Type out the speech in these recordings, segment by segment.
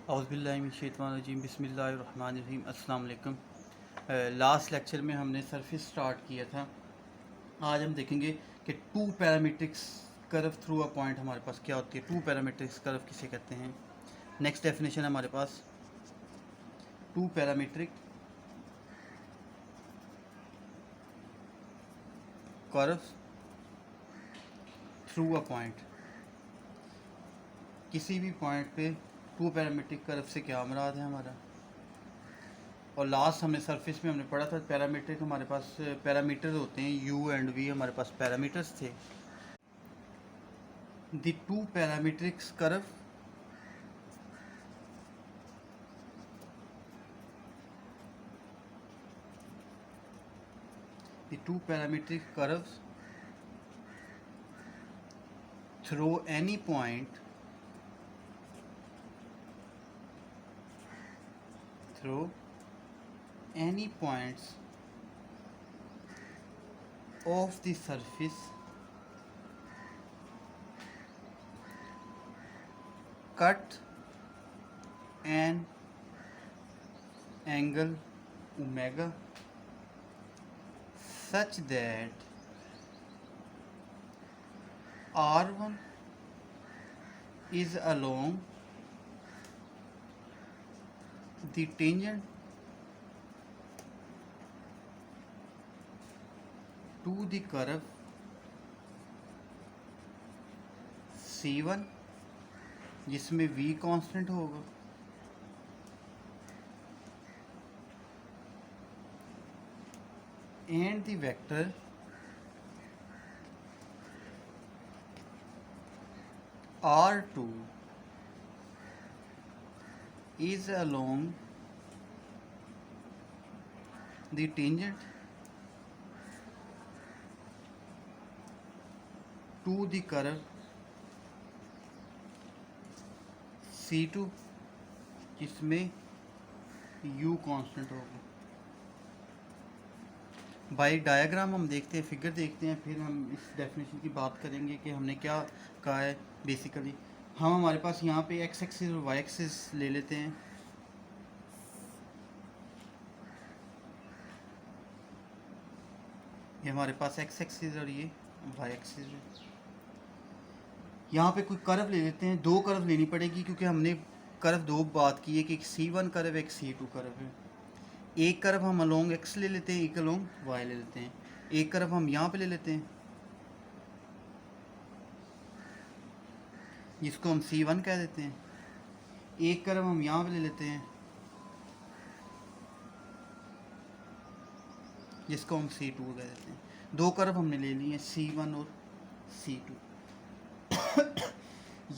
औज़ुबिल्लाहिमिनश्शैतानिर्रजीम बिस्मिल्लाहिर्रहमानिर्रहीम अस्सलाम वालेकुम। लास्ट लेक्चर में हमने सरफेस स्टार्ट किया था। आज हम देखेंगे कि two parametrics curve through a point हमारे पास क्या होती है। टू पैरामीट्रिक्स कर्व किसे कहते हैं। नेक्स्ट डेफिनेशन है हमारे पास two parametric curve through a point. किसी भी पॉइंट पे टू पैरामीट्रिक कर्व से क्या मुराद है हमारा। और लास्ट हमने सरफेस में हमने पढ़ा था पैरामीट्रिक हमारे पास पैरामीटर होते हैं u एंड v, हमारे पास पैरामीटर्स थे। The two parametrics curve the two parametric curves through any point of the surface cut an angle omega such that R1 is along the tangent to the curve C1 जिसमें V constant होगा and the vector R2 is along the tangent to the curve C2 जिसमें U constant होगा। By diagram हम देखते हैं, figure देखते हैं, फिर हम इस डेफिनेशन की बात करेंगे कि हमने क्या कहा है। बेसिकली हम हमारे पास यहाँ पे एक्स एक्सिस और वाई एक्सिस ले लेते हैं। ये हमारे पास एक्स एक्सिस और ये वाई एक्सिस है। यहाँ पे कोई कर्व ले लेते हैं। दो कर्व लेनी पड़ेगी क्योंकि हमने कर्व दो बात की है कि एक C1 कर्व एक C2 कर्व है। एक कर्व हम अलोंग एक्स ले लेते हैं, एक अलोंग वाई ले लेते हैं। एक कर्व हम यहाँ पे ले लेते हैं जिसको हम C1 कह देते हैं। एक कर्व हम यहाँ पे ले लेते हैं जिसको हम C2 कह देते हैं। दो कर्व हमने ले लिए C1 और C2।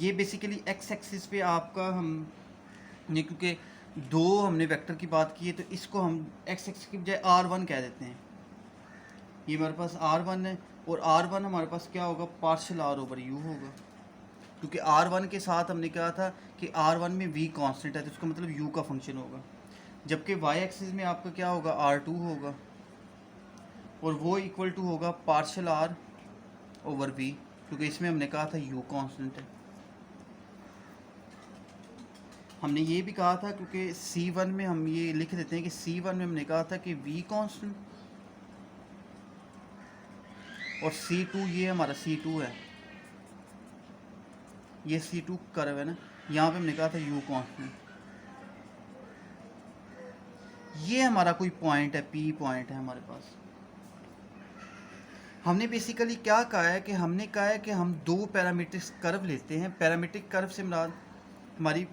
ये बेसिकली एक्स एक्सिस पे आपका हम ये क्योंकि दो हमने वेक्टर की बात की है तो इसको हम एक्स एक्सिस की बजाय R1 कह देते हैं। ये हमारे पास R1 है और R1 हमारे पास क्या होगा, पार्शियल R ओवर U होगा। क्योंकि R1 के साथ हमने कहा था कि R1 में V कांस्टेंट है तो इसका मतलब U का फंक्शन होगा। जबकि Y एक्सिस में आपका क्या होगा, R2 होगा और वो इक्वल टू होगा पार्शियल R ओवर V, क्योंकि इसमें हमने कहा था U कांस्टेंट है। हमने ये भी कहा था क्योंकि C1 में हम ये लिख देते हैं कि C1 में हमने कहा था कि V कांस्टेंट और C2 ये हमारा C2 है, ये C2 कर्व है ना। यहाँ पे हमने कहा था U कांस्टेंट। ये हमारा कोई पॉइंट है, P पॉइंट है हमारे पास। हमने बेसिकली क्या कहा है कि हमने कहा है कि हम दो पैरामीट्रिक कर्व लेते हैं। पैरामीट्रिक कर्व से मुराद हमारी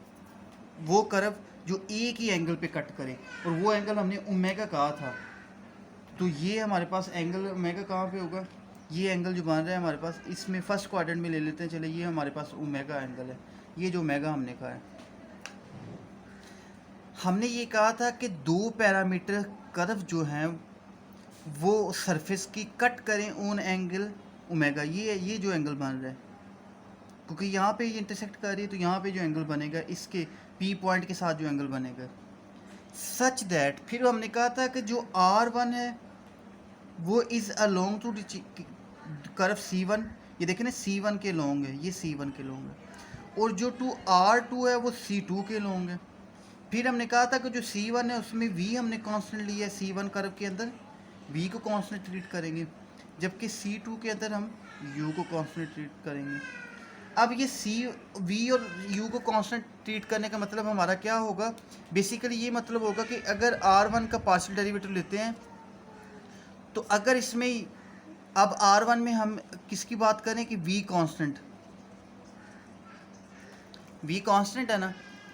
वो कर्व जो एक ही एंगल पे कट करे और वो एंगल हमने ओमेगा कहा था। तो ये हमारे पास एंगल ओमेगा कहाँ पे होगा, ये एंगल जो बन रहा है हमारे पास, इसमें फर्स्ट क्वाड्रेंट में ले लेते हैं। चले, ये हमारे पास ओमेगा एंगल है। ये जो ओमेगा हमने कहा है, हमने ये कहा था कि दो पैरामीटर कर्व जो हैं वो सरफेस की कट करें ऑन एंगल ओमेगा। ये जो एंगल बन रहा है, क्योंकि यहाँ पे ये इंटरसेक्ट कर रही है तो यहाँ पे जो एंगल बनेगा इसके P पॉइंट के साथ जो एंगल बनेगा सच दैट, फिर हमने कहा था कि जो R1 है वो is along to curve C1। ये देखें ना, C1 के लॉन्ग है, ये C1 के लॉन्ग है और जो R2 है वो C2 के लिए होंगे। फिर हमने कहा था कि जो C1 है उसमें V हमने कांस्टेंट लिया है, C1 कर्व के अंदर V को कांस्टेंट ट्रीट करेंगे, जबकि C2 के अंदर हम U को कांस्टेंट ट्रीट करेंगे। अब ये V और U को कांस्टेंट ट्रीट करने का मतलब हमारा क्या होगा, बेसिकली ये मतलब होगा कि अगर R1 का पार्शियल डेरिवेटिव लेते हैं तो अगर इसमें अब R1 में हम किसकी बात करें कि V कांस्टेंट है ना,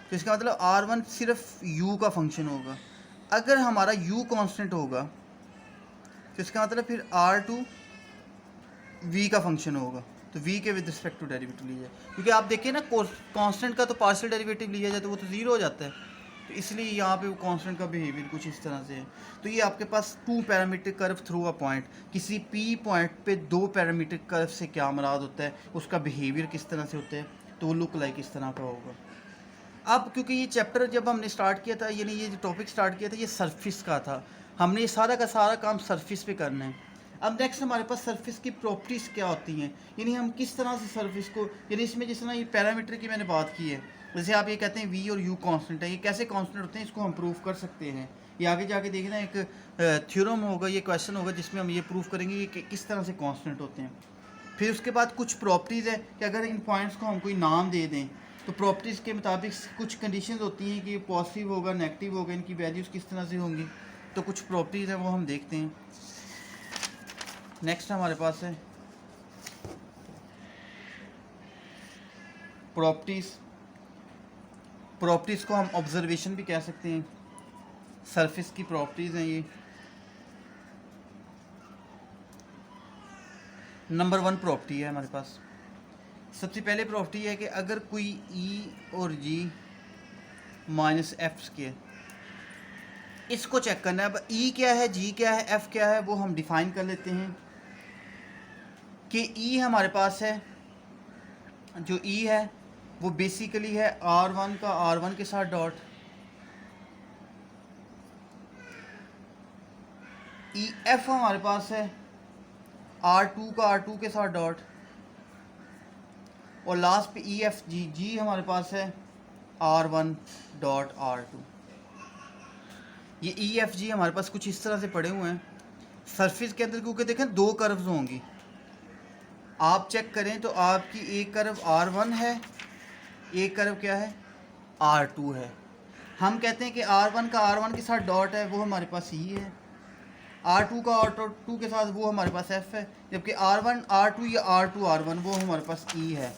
तो इसका मतलब R1 सिर्फ U का फंक्शन होगा। अगर हमारा U कांस्टेंट होगा तो इसका मतलब फिर R2 V का फंक्शन होगा, तो V के विद रिस्पेक्ट टू डेरिवेटिव लिया जाए, क्योंकि आप देखिए ना कांस्टेंट का तो पार्शियल डेरिवेटिव लिया जाए तो वो तो ज़ीरो हो जाता है, तो इसलिए यहाँ पे वो कांस्टेंट का बिहेवियर कुछ इस तरह से है। तो ये आपके पास 2 parametric curve through a point, किसी P पॉइंट पे 2 पैरामीट्रिक कर्व से क्या मुराद होता है, उसका बिहेवियर किस तरह से होता है, तो वो लुक लाइक इस तरह का होगा। अब क्योंकि ये चैप्टर जब हमने स्टार्ट किया था, यानी ये जो टॉपिक स्टार्ट किया था ये सरफेस का था, हमने ये सारा का सारा काम सरफेस पे करना है। अब नेक्स्ट हमारे पास सरफेस की प्रॉपर्टीज़ क्या होती हैं, यानी हम किस तरह से सरफेस को, यानी इसमें जिस तरह ये पैरामीटर की मैंने बात की है, जैसे आप ये कहते हैं V और U कांस्टेंट है, ये कैसे कांस्टेंट होते हैं, इसको हम प्रूव कर सकते हैं। ये आगे जाके देखना एक थ्योरम होगा, ये क्वेश्चन होगा जिसमें हम ये प्रूव करेंगे ये किस तरह से कांस्टेंट होते हैं। फिर उसके बाद कुछ प्रॉपर्टीज़ है कि अगर इन पॉइंट्स को हम कोई नाम दे दें तो प्रॉपर्टीज़ के मुताबिक कुछ कंडीशंस होती हैं कि पॉजिटिव होगा, नेगेटिव होगा, इनकी वैल्यूज़ किस तरह से होंगी, तो कुछ प्रॉपर्टीज़ हैं वो हम देखते हैं। नेक्स्ट हमारे पास है प्रॉपर्टीज़ को हम ऑब्जर्वेशन भी कह सकते हैं, सरफेस की प्रॉपर्टीज़ हैं ये। नंबर 1 प्रॉपर्टी है हमारे पास, सबसे पहले प्रॉपर्टी है कि अगर कोई E और G माइनस F स्क्वायर, इसको चेक करना है। अब E क्या है, G क्या है, F क्या है, वो हम डिफाइन कर लेते हैं कि E हमारे पास है, जो E है वो बेसिकली है R1 का R1 के साथ डॉट, F हमारे पास है R2 का R2 के साथ डॉट, और लास्ट पे G हमारे पास है R1 डॉट R2। ये G हमारे पास कुछ इस तरह से पड़े हुए हैं सरफेस के अंदर, क्योंकि देखें 2 कर्व्स होंगी, आप चेक करें तो आपकी एक कर्व R1 है, एक कर्व क्या है R2 है। हम कहते हैं कि R1 का R1 के साथ डॉट है, वो हमारे पास E है, R2 का R2 के साथ वो हमारे पास F है, जबकि R1 R2 या R2 R1 वो हमारे पास E है,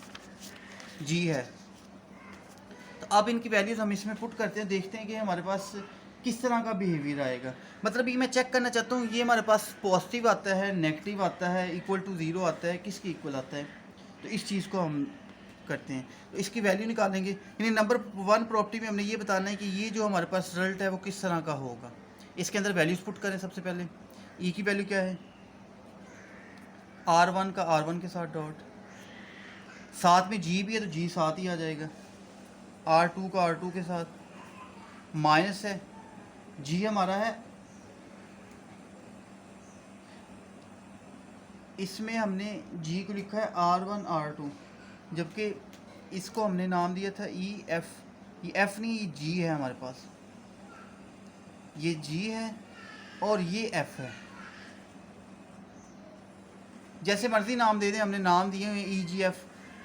G है। तो अब इनकी वैल्यूज़ हम इसमें पुट करते हैं, देखते हैं कि हमारे पास किस तरह का बिहेवियर आएगा। मतलब ये मैं चेक करना चाहता हूँ, ये हमारे पास पॉजिटिव आता है, नेगेटिव आता है, इक्वल टू ज़ीरो आता है, किसके इक्वल आता है, तो इस चीज़ को हम करते हैं, तो इसकी वैल्यू निकालेंगे। यानी नंबर 1 प्रॉपर्टी में हमने ये बताना है कि ये जो हमारे पास रिजल्ट है वो किस तरह का होगा। इसके अंदर वैल्यूज़ पुट करें। सबसे पहले E की वैल्यू क्या है, R1 का R1 के साथ डॉट, साथ में G भी है तो G साथ ही आ जाएगा, R2 का R2 के साथ, माइनस है G हमारा है, इसमें हमने G को लिखा है R1 R2, जबकि इसको हमने नाम दिया था EF, ये F नहीं, ये G है हमारे पास, ये G है और ये F है, जैसे मर्ज़ी नाम दे दें, हमने नाम दिए हुए EGF,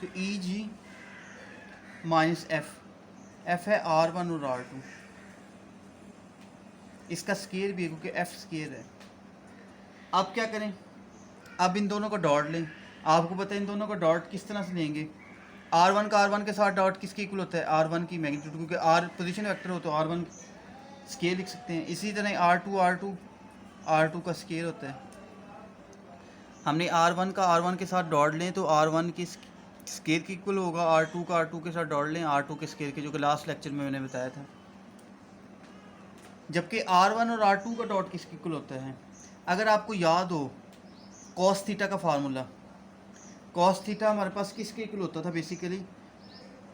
तो EG माइनस F है R1 और R2, इसका स्केयर भी है क्योंकि F स्केयर है। अब क्या करें, अब इन दोनों का डॉट लें। आपको पता है इन दोनों का डॉट किस तरह से लेंगे, R1 का R1 के साथ डॉट किसके इक्वल होता है, R1 की मैग्नीट्यूड, क्योंकि R पोजीशन वेक्टर हो तो R1 स्केयर लिख सकते हैं। इसी तरह R2 का स्केयर होता है। हमने R1 का R1 के साथ डॉट लें तो R1 की स्केयर के इक्वल होगा, R2 का R2 के साथ डॉट लें R2 के स्केयर के, जो कि लास्ट लेक्चर में मैंने बताया था। जबकि R1 और R2 का डॉट किसके इक्वल होता है, अगर आपको याद हो कॉस थीटा का फार्मूला, कॉस थीटा हमारे पास किसके इक्वल होता था, बेसिकली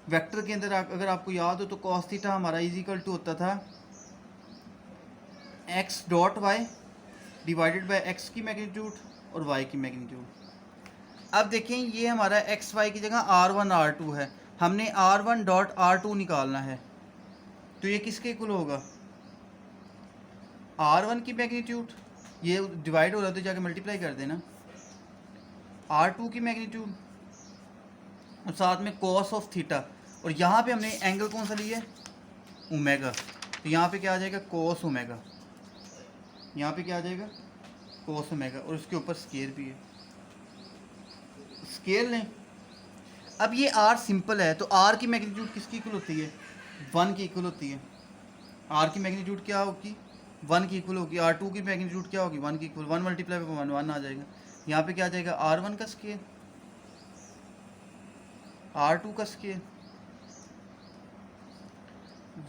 वेक्टर के अंदर अगर आपको याद हो तो कॉस थीटा हमारा इज इक्वल टू होता था x dot y divided by x की मैग्नीट्यूड और y की मैग्नीट्यूड। अब देखें ये हमारा x y की जगह R1 R2 है, हमने R1.R2 निकालना है, तो ये किसके इक्वल होगा? R1 की मैग्नीट्यूड, ये डिवाइड हो रहा है तो जाके मल्टीप्लाई कर देना, R2 की मैग्नीट्यूड और साथ में कॉस ऑफ थीटा, और यहाँ पे हमने एंगल कौन सा लिया है? ओमेगा। तो यहाँ पे क्या आ जाएगा? Cos omega. यहाँ पे क्या आ जाएगा? कॉस ओमेगा, और उसके ऊपर स्केयर भी है, स्केयर लें। अब ये R सिंपल है, तो R की मैग्नीट्यूड किसकी इक्वल होती है? 1 की इक्वल होती है। R की मैग्नीट्यूड क्या होगी? 1 की इक्वल होगी। R2 की मैग्नीट्यूड क्या होगी? 1 की इक्वल। 1 मल्टीप्लाई बाई 1 1 आ जाएगा। यहाँ पे क्या आ जाएगा? R1 का स्केयर, R2 का स्केयर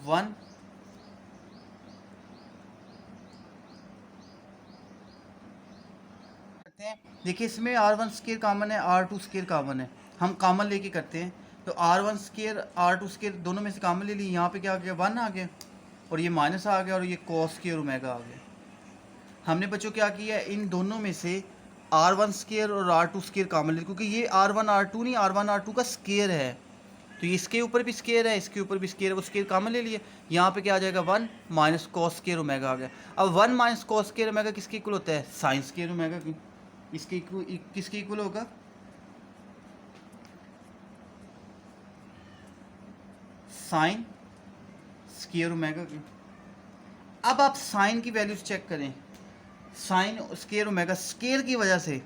1 करते हैं। देखिए इसमें R1 स्केयर कॉमन है, R2 स्केयर कॉमन है, हम कॉमन लेके करते हैं। तो R1 स्केयर R2 स्केयर दोनों में से कॉमन ले ली, यहाँ पे क्या आ गया? 1 आ गया, और ये माइनस आ गया, और ये कॉस स्केयर ओमेगा आ गया। हमने बच्चों क्या किया? इन दोनों में से R1 स्केयर और R2 स्केयर कॉमन ले, क्योंकि ये R1 R2 नहीं, R1 R2 का स्केयर है, तो इसके ऊपर भी स्केयर है, इसके ऊपर भी स्केयर है, वो स्केयर कॉमन ले लिए। यहाँ पे क्या आ जाएगा? 1 माइनस कॉस स्केयर ओमेगा आ गया। अब 1 माइनस कॉस स्केयर ओमेगा किसके इक्वल होता है? साइन स्केयर ओमेगा की। इसके किसके इक्वल होगा? साइन स्केयर ओमेगा की। अब आप साइन की वैल्यूज चेक करें, साइन स्केयर ओमेगा, स्केयर की वजह से,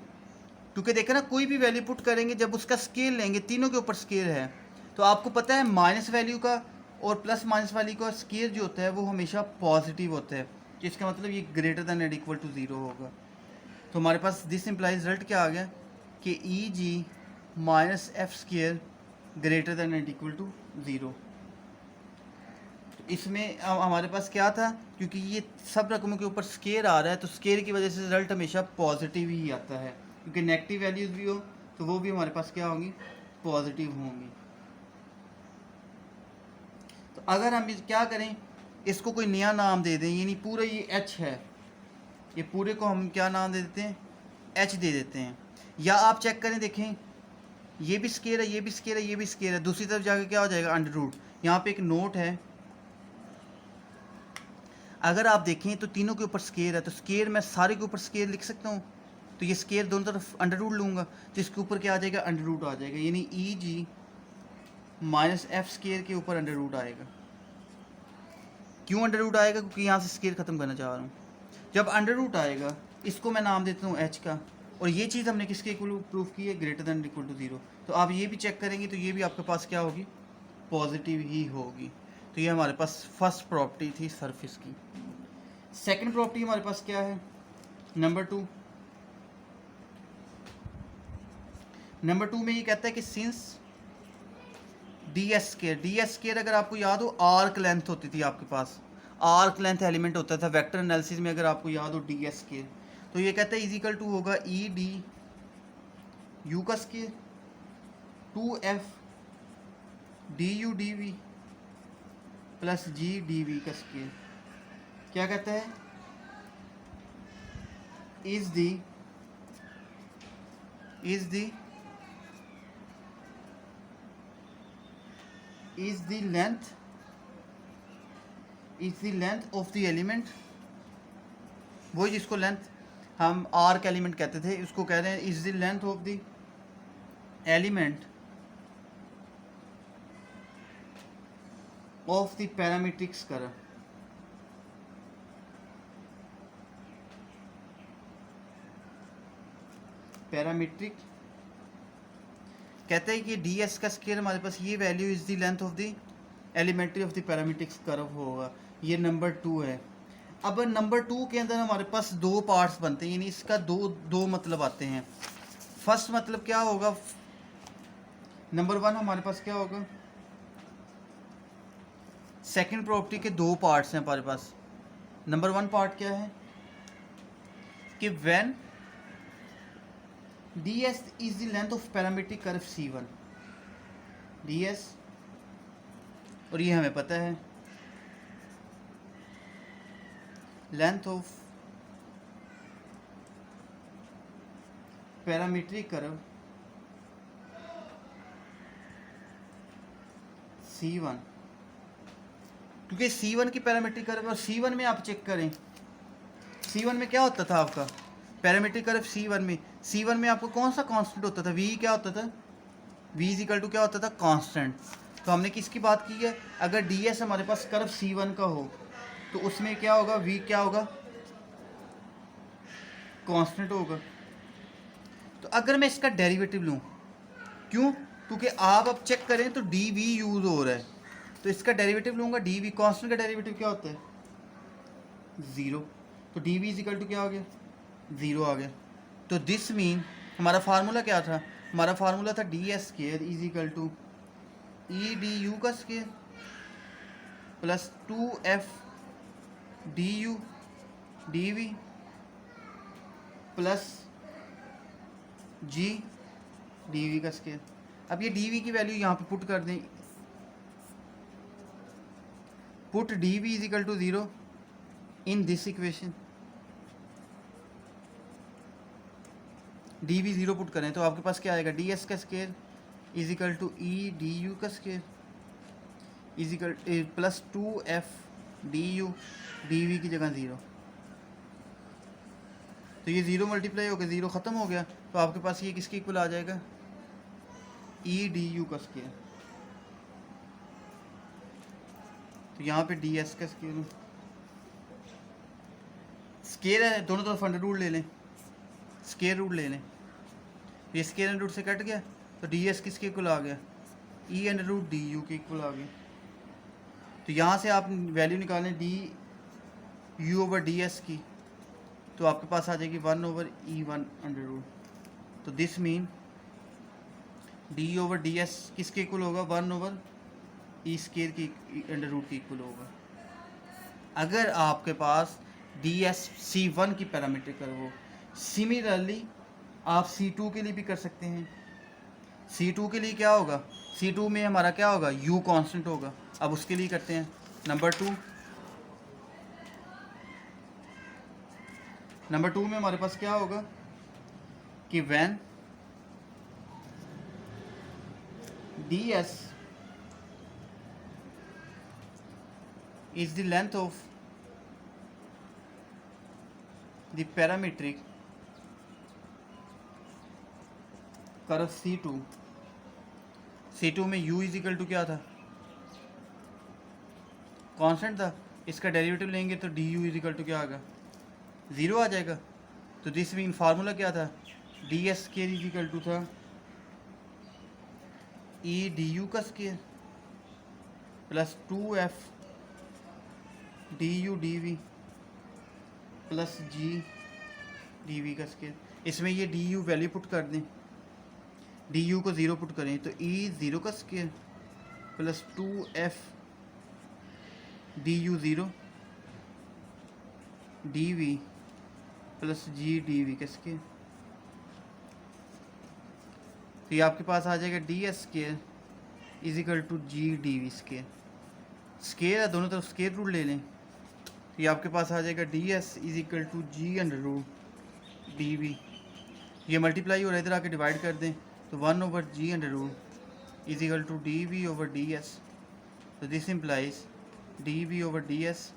क्योंकि देखा ना कोई भी वैल्यू पुट करेंगे जब उसका स्केयर लेंगे, तीनों के ऊपर स्केयर है, तो आपको पता है माइनस वैल्यू का और प्लस माइनस वैल्यू का स्केयर जो होता है वो हमेशा पॉजिटिव होता है, जिसका मतलब ये greater than and equal to 0 होगा। तो हमारे पास दिस इम्प्लाइज रिजल्ट क्या आ गया कि E G minus F square greater than and equal to 0। इसमें हमारे पास क्या था, क्योंकि ये सब रकमों के ऊपर स्केयर आ रहा है, तो स्केयर की वजह से रिजल्ट हमेशा पॉजिटिव ही आता है, क्योंकि नेगेटिव वैल्यूज़ भी हो तो वो भी हमारे पास क्या होंगी? पॉजिटिव होंगी। तो अगर हम क्या करें, इसको कोई नया नाम दे दें, यानी पूरा ये एच है, ये पूरे को हम क्या नाम दे देते हैं? एच दे देते हैं। या आप चेक करें, देखें ये भी स्केयर है, ये भी स्केयर है, ये भी स्केयर है, दूसरी तरफ जाकर क्या हो जाएगा? Under root. यहाँ पे एक नोट है, अगर आप देखें तो तीनों के ऊपर स्केयर है, तो स्केयर मैं सारे के ऊपर स्केयर लिख सकता हूँ, तो ये स्केयर दोनों तरफ अंडर रूट लूँगा, तो इसके ऊपर क्या आ जाएगा? अंडर रूट आ जाएगा, यानी ई जी माइनस एफ स्केयर के ऊपर अंडर रूट आएगा। क्यों अंडर रूट आएगा? क्योंकि यहाँ से स्केयर ख़त्म करना चाह रहा हूँ। जब अंडर रूट आएगा, इसको मैं नाम देता हूँ एच का, और ये चीज़ हमने किसके इक्वल प्रूफ की है? Greater than equal to 0। तो आप ये भी चेक करेंगे तो ये भी आपके पास क्या होगी? पॉजिटिव ही होगी। तो ये हमारे पास फर्स्ट प्रॉपर्टी थी सरफेस की। सेकंड प्रॉपर्टी हमारे पास क्या है? नंबर 2 में ये कहता है कि सिंस डी एस स्केयर अगर आपको याद हो, आर्क लेंथ होती थी आपके पास, आर्क लेंथ एलिमेंट होता था वेक्टर एनालिसिस में, अगर आपको याद हो डी एस स्केयर, तो ये कहता है इजिकल टू होगा ई डी यू का square 2f d u d v plus G d v का स्केयर। क्या कहता है? Is the length of the element, वही जिसको लेंथ हम आर्क एलिमेंट कहते थे, उसको कह रहे हैं is the length of the element of the parametrics curve. Parametric कहते हैं कि डी एस का स्केयर हमारे पास ये value is the length of the elementary of the parametrics curve होगा। ये नंबर 2 है। अब नंबर 2 के अंदर हमारे पास दो पार्ट्स बनते हैं, यानी इसका दो मतलब आते हैं। फर्स्ट मतलब क्या होगा? नंबर 1 हमारे पास क्या होगा? सेकंड प्रॉपर्टी के दो पार्ट्स हैं हमारे पास। नंबर 1 पार्ट क्या है कि when ds is the length of parametric curve C1, ds, और ये हमें पता है length of parametric curve C1, क्योंकि C1 की पैरामीट्रिक कर्व और C1 में आप चेक करें, C1 में क्या होता था आपका पैरामीट्रिक कर्व C1 में आपको कौन सा कांस्टेंट होता था, V क्या होता था, V इज इक्वल टू क्या होता था, कांस्टेंट। तो हमने किसकी बात की है, अगर DS हमारे पास कर्व C1 का हो तो उसमें क्या होगा, V क्या होगा, कांस्टेंट होगा। तो अगर मैं इसका डेरिवेटिव लूँ, क्यों, क्योंकि आप अब चेक करें तो डी वी यूज़ हो रहा है, तो इसका डेरिवेटिव लूँगा, डी वी कॉन्स्टेंट का डेरिवेटिव क्या होता है, 0। तो d v is equal to क्या हो गया, 0 आ गया। तो दिस मीन हमारा फार्मूला क्या था, हमारा फार्मूला था d s square is equal to E d u का square plus 2f d u d v plus G d v का स्केयर। अब ये डी वी की वैल्यू यहाँ पे पुट कर दें, put d v is equal to 0 in this equation, d v 0 put करें तो आपके पास क्या आएगा, डी एस का square is equal to E d u का square is equal plus 2f d u d v की जगह 0। तो ये 0 मल्टीप्लाई हो गया, 0 ख़त्म हो गया, तो आपके पास ये किसके इक्वल आ जाएगा, ई डी यू का स्केयर। तो यहाँ पे डी एस का स्केयर स्केयर है, दोनों तरफ अंडर रूट ले लें, स्केयर रूट ले लें, ये स्केयर अंडर रूट से कट गया, तो डी एस किसके इक्वल आ गया, E under root d u के इक्वल आ गया। तो यहाँ से आप वैल्यू निकालें d u over d s की, तो आपके पास आ जाएगी 1/E1 अंडर रूट। तो this mean d over d s किसके इक्वल होगा, 1/E स्केयर की अंडर रूट के इक्वल होगा। अगर आपके पास डी एस C1 की पैरामीट्रिक कर्व हो, सिमिलरली आप C2 के लिए भी कर सकते हैं। C2 के लिए क्या होगा, C2 में हमारा क्या होगा, U कांस्टेंट होगा। अब उसके लिए करते हैं, नंबर 2 में हमारे पास क्या होगा कि when DS is the length of the parametric curve C2 में U इज इक्वल टू क्या था, कांस्टेंट था, इसका डेरिवेटिव लेंगे तो d u is equal to क्या आएगा, 0 आ जाएगा। तो दिस मीन फार्मूला क्या था, d s square is equal to था ई डी यू का square plus 2f d u d v plus G d v का स्केयर। इसमें ये डी यू वैल्यू पुट कर दें, डी यू को 0 पुट करें तो ई 0 का square plus 2f d u 0 d v plus G d v का स्केयर। तो ये आपके पास आ जाएगा d s square is equal to G d v square. Square है, दोनों तरफ स्केयर रूट ले लें, तो ये आपके पास आ जाएगा d s is equal to G under root d v. ये मल्टीप्लाई हो रहा है, इधर आके डिवाइड कर दें तो 1/G under root is equal to d v over d s. तो this implies d v over d s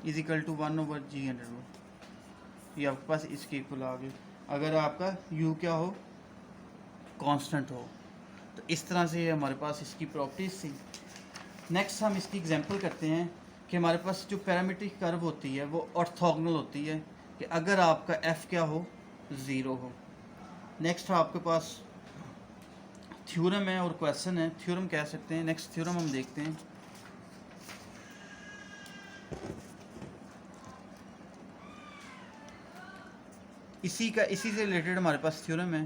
is equal to 1/G under root. ये आपके पास इसके इक्वल आ गए अगर आपका u क्या हो, कांस्टेंट हो। तो इस तरह से हमारे पास इसकी प्रॉपर्टीज थी। नेक्स्ट हम इसकी एग्जांपल करते हैं कि हमारे पास जो पैरामीट्रिक कर्व होती है वो ऑर्थोगोनल होती है कि अगर आपका f क्या हो, 0 हो। नेक्स्ट आपके पास थ्योरम है और क्वेश्चन है, थ्योरम कह सकते हैं। नेक्स्ट थ्योरम हम देखते हैं। इसी से रिलेटेड हमारे पास थ्योरम है।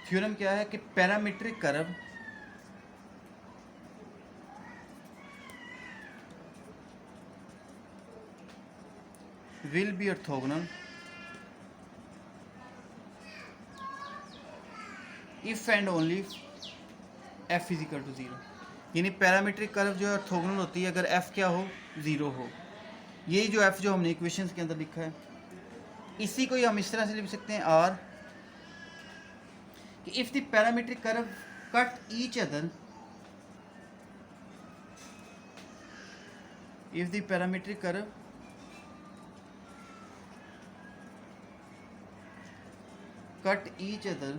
थ्योरम क्या है कि parametric curve will be orthogonal if and only f is equal to 0। यानी पैरामीट्रिक कर्व जो है ऑर्थोगोनल होती है अगर f क्या हो, 0 हो। यही जो f जो हमने इक्वेशंस के अंदर लिखा है, इसी को ही हम इस तरह से लिख सकते हैं r कि if the parametric curve cut each other if the parametric curve cut each other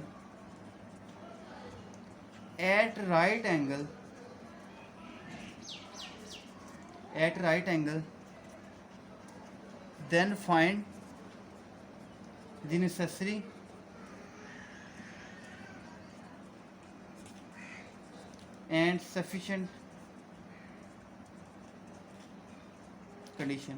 at right angle then find the necessary and sufficient condition।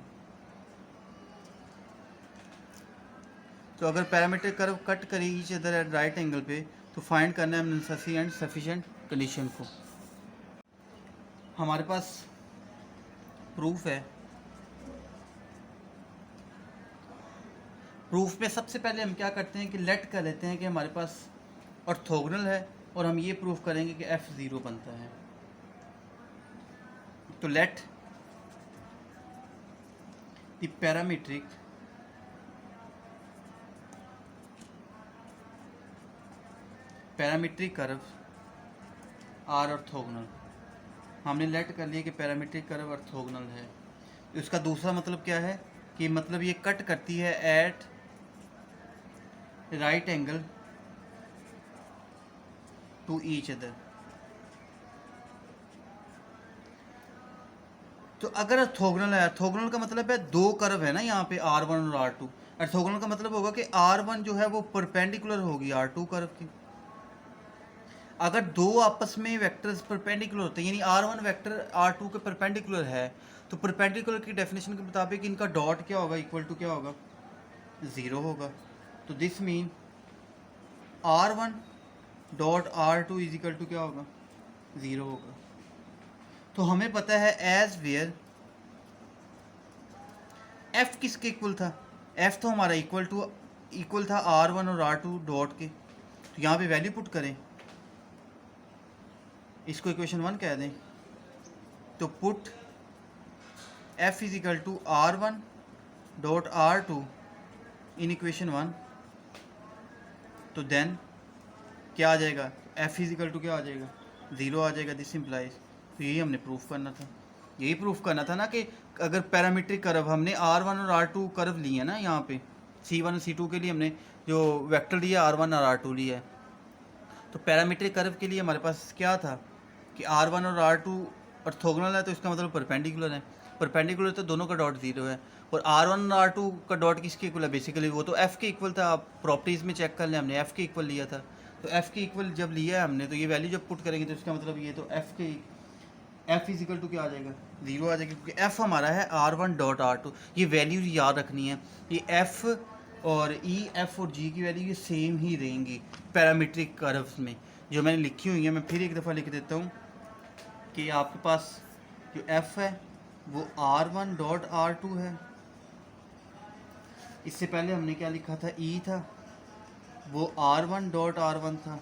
तो अगर पैरामीट्रिक कर्व कट करे each other at right angle पे तो find करना है necessary and sufficient condition को। हमारे पास proof है। प्रूफ में सबसे पहले हम क्या करते हैं कि लेट कर लेते हैं कि हमारे पास ऑर्थोगोनल है और हम ये प्रूफ करेंगे कि F0 बनता है। तो let the parametric curve are orthogonal. हमने लेट कर लिया कि पैरामीट्रिक कर्व ऑर्थोगोनल है। इसका दूसरा मतलब क्या है कि मतलब ये कट करती है at right angle to each other. तो अगर ऑर्थोगोनल है, ऑर्थोगोनल का मतलब है दो कर्व है ना यहाँ पे R1 और R2। ऑर्थोगोनल का मतलब होगा कि R1 जो है वो परपेंडिकुलर होगी R2 कर्व की। अगर दो आपस में वेक्टर्स परपेंडिकुलर होते हैं यानी R1 वेक्टर R2 के परपेंडिकुलर है तो परपेंडिकुलर की डेफिनेशन के मुताबिक इनका डॉट क्या होगा, इक्वल टू क्या होगा, 0 होगा। तो this mean R1 dot R2 is equal to क्या होगा, 0 होगा। तो हमें पता है एज वेयर F किसके इक्वल था, F तो हमारा इक्वल था R1 और R2 डॉट के। तो यहाँ पे वैल्यू पुट करें, इसको इक्वेशन 1 कह दें। तो put F is equal to R1 dot R2 in equation 1। तो देन क्या आ जाएगा, F इज इक्वल टू क्या आ जाएगा, 0 आ जाएगा। This implies. तो यही हमने प्रूफ करना था। यही प्रूफ करना था ना कि अगर पैरामीट्रिक कर्व हमने R1 और R2 कर्व लिए हैं ना, यहाँ पे C1 और C2 के लिए हमने जो वेक्टर लिया R1 और R2 लिया है, तो पैरामीट्रिक कर्व के लिए हमारे पास क्या था कि R1 और R2 ऑर्थोगोनल है तो इसका मतलब परपेंडिकुलर है। परपेंडिकुलर तो दोनों का डॉट 0 है। और R1 और R2 का डॉट किसके इक्वल है, बेसिकली वो तो F के इक्वल था। आप प्रॉपर्टीज़ में चेक कर लें, हमने F के इक्वल लिया था। तो F के इक्वल जब लिया है हमने, तो ये वैल्यू जब पुट करेंगे तो इसका मतलब ये तो F इज इक्वल टू क्या आ जाएगा, 0 आ जाएगा, क्योंकि F हमारा है R1 डॉट R2। ये वैल्यू याद रखनी है, ये F और E, F और G की वैल्यू ये सेम ही रहेंगी पैरामीट्रिक कर्व्स में। जो मैंने लिखी हुई है मैं फिर एक दफ़ा लिख देता हूँ कि आपके पास जो F है वो R1 डॉट R2 है। इससे पहले हमने क्या लिखा था, E था वो R1 डॉट R1 था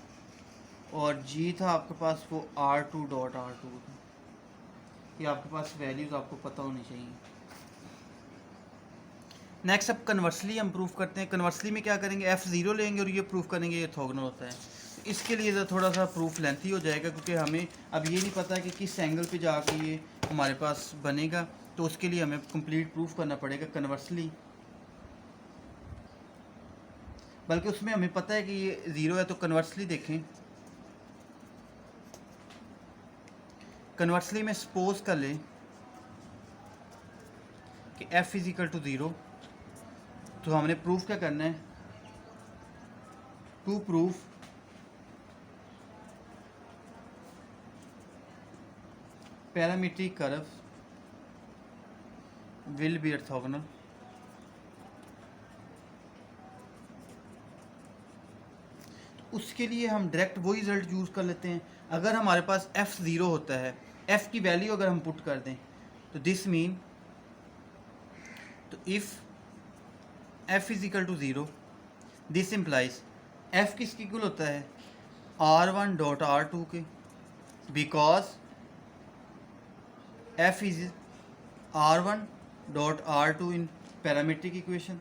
और G था आपके पास वो R2 डॉट R2 था। ये आपके पास वैल्यूज़ आपको पता होनी चाहिए। नेक्स्ट अब कन्वर्सली हम प्रूफ करते हैं। कन्वर्सली में क्या करेंगे, F0 लेंगे और ये प्रूफ करेंगे ये ऑर्थोगोनल होता है। इसके लिए थोड़ा सा प्रूफ लेंथी हो जाएगा क्योंकि हमें अब ये नहीं पता कि किस एंगल पे जाके ये हमारे पास बनेगा, तो उसके लिए हमें कंप्लीट प्रूफ करना पड़ेगा कन्वर्सली। बल्कि उसमें हमें पता है कि ये 0 है, तो कन्वर्सली देखें। कन्वर्सली में सपोज कर लें कि F इज इक्वल टू 0, तो हमने प्रूफ क्या करना है, to proof parametric curve will be orthogonal. उसके लिए हम डायरेक्ट वही रिजल्ट यूज़ कर लेते हैं। अगर हमारे पास F0 होता है, F की वैल्यू अगर हम पुट कर दें तो दिस मीन, तो if F is equal to 0 this implies F किसके इक्वल होता है, R1 डॉट R2 के, because F is R1 dot R2 in parametric equation,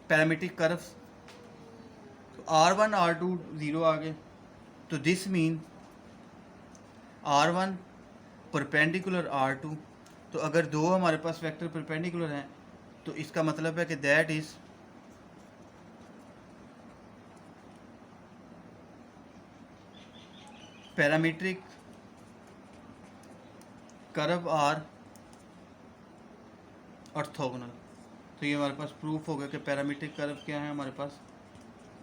parametric curves. तो R1 R2 0 आ गए, तो this mean R1 perpendicular R2, तो अगर दो हमारे पास वेक्टर परपेंडिकुलर हैं तो इसका मतलब है कि that is parametric curve are orthogonal. तो ये हमारे पास प्रूफ हो गया कि पैरामीट्रिक कर्व क्या है, हमारे पास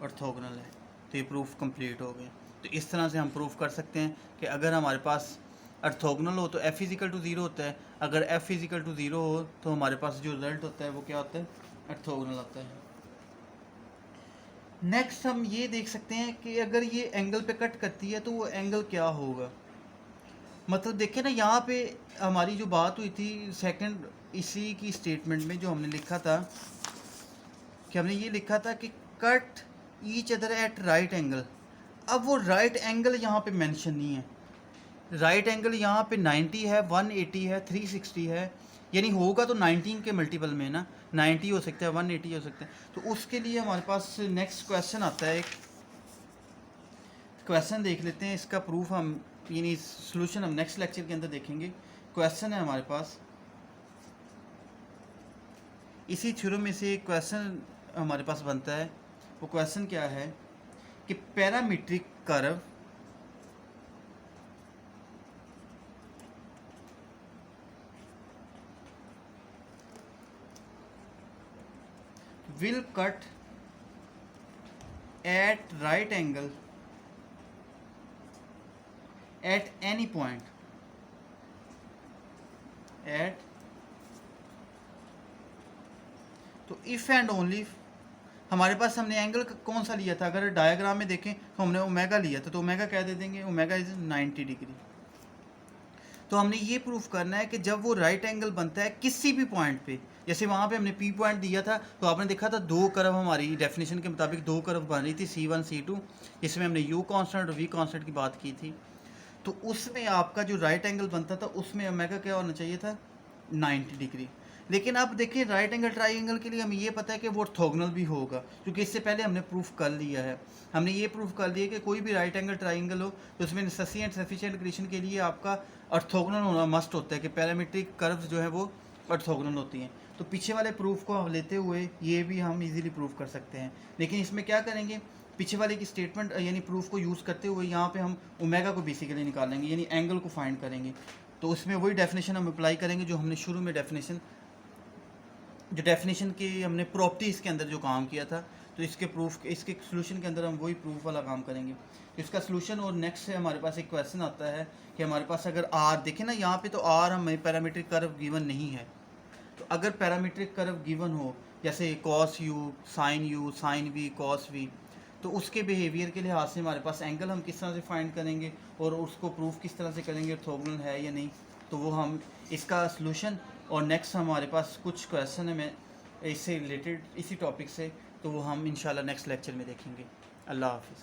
ऑर्थोगोनल है। तो ये प्रूफ कंप्लीट हो गया। तो इस तरह से हम प्रूफ कर सकते हैं कि अगर हमारे पास ऑर्थोगोनल हो तो f इज़िकल टू ज़ीरो होता है, अगर f इज़िकल टू ज़ीरो हो तो हमारे पास जो रिजल्ट होता है वो क्या होता है, ऑर्थोगोनल आता है। नेक्स्ट हम ये देख सकते हैं कि अगर ये एंगल पे कट करती है तो वो एंगल क्या होगा। मतलब देखिए ना, यहाँ पे हमारी जो बात हुई थी सेकंड इसी की स्टेटमेंट में जो हमने लिखा था कि हमने ये लिखा था कि cut each other at right angle. अब वो राइट एंगल यहाँ पे मेंशन नहीं है। राइट एंगल यहाँ पे 90 है, 180 है, 360 है, यानी होगा तो 19 के मल्टीपल में ना, 90 हो सकता है, 180 हो सकता है। तो उसके लिए हमारे पास नेक्स्ट क्वेश्चन आता है। एक क्वेश्चन देख लेते हैं, इसका प्रूफ हम यानी सॉल्यूशन हम नेक्स्ट लेक्चर के अंदर देखेंगे। क्वेश्चन है हमारे पास, इसी थ्योरम में से एक क्वेश्चन हमारे पास बनता है। वो क्वेश्चन क्या है कि parametric curve will cut at right angle at any point at तो इफ़ एंड ओनली हमारे पास हमने एंगल कौन सा लिया था, अगर डायग्राम में देखें तो हमने ओमेगा लिया था। तो ओमेगा क्या दे देंगे, ओमेगा इज 90 डिग्री। तो हमने ये प्रूफ करना है कि जब वो राइट एंगल बनता है किसी भी पॉइंट पे, जैसे वहाँ पे हमने पी पॉइंट दिया था तो आपने देखा था दो कर्व, हमारी डेफिनेशन के मुताबिक दो कर्व बन रही थी C1 C2, जिसमें हमने U कांस्टेंट और V कांस्टेंट की बात की थी। तो उसमें आपका जो राइट एंगल बनता था उसमें ओमेगा क्या होना चाहिए था, 90 डिग्री। लेकिन अब देखिए राइट एंगल ट्राइंगल के लिए हमें ये पता है कि वो ऑर्थोगोनल भी होगा, क्योंकि इससे पहले हमने प्रूफ कर लिया है। हमने ये प्रूफ कर लिया कि कोई भी राइट एंगल ट्राइंगल हो तो उसमें नेसेसरी एंड सफिशिएंट कंडीशन के लिए आपका ऑर्थोगोनल होना मस्ट होता है, कि पैरामीट्रिक कर्व्स जो है वो ऑर्थोगोनल होती हैं। तो पीछे वाले प्रूफ को लेते हुए ये भी हम इजीली प्रूफ कर सकते हैं। लेकिन इसमें क्या करेंगे, पीछे वाले की स्टेटमेंट यानी प्रूफ को यूज़ करते हुए यहाँ पे हम ओमेगा को बेसिकली निकालेंगे, यानी एंगल को फाइंड करेंगे। तो उसमें वही डेफिनेशन हम अप्लाई करेंगे जो हमने शुरू में डेफिनेशन की हमने प्रॉपर्टीज़ के अंदर जो काम किया था। तो इसके प्रूफ, इसके सोल्यूशन के अंदर हम वही प्रूफ वाला काम करेंगे। तो इसका सोल्यूशन और नेक्स्ट से हमारे पास एक क्वेश्चन आता है कि हमारे पास अगर आर, देखें ना यहाँ पे तो आर हमें पैरामीट्रिक कर्व गिवन नहीं है। तो अगर पैरामीट्रिक कर्व गिवन हो जैसे cos u, sine v, cos v, तो उसके बिहेवियर के लिहाज से हमारे पास एंगल हम किस तरह से फाइंड करेंगे और उसको प्रूफ किस तरह से करेंगे ऑर्थोगोनल है या नहीं। तो वो हम इसका सलूशन और नेक्स्ट हमारे पास कुछ क्वेश्चन है मैं इससे रिलेटेड इसी टॉपिक से, तो वो हम इंशाल्लाह नेक्स्ट लेक्चर में देखेंगे। अल्लाह हाफिज़।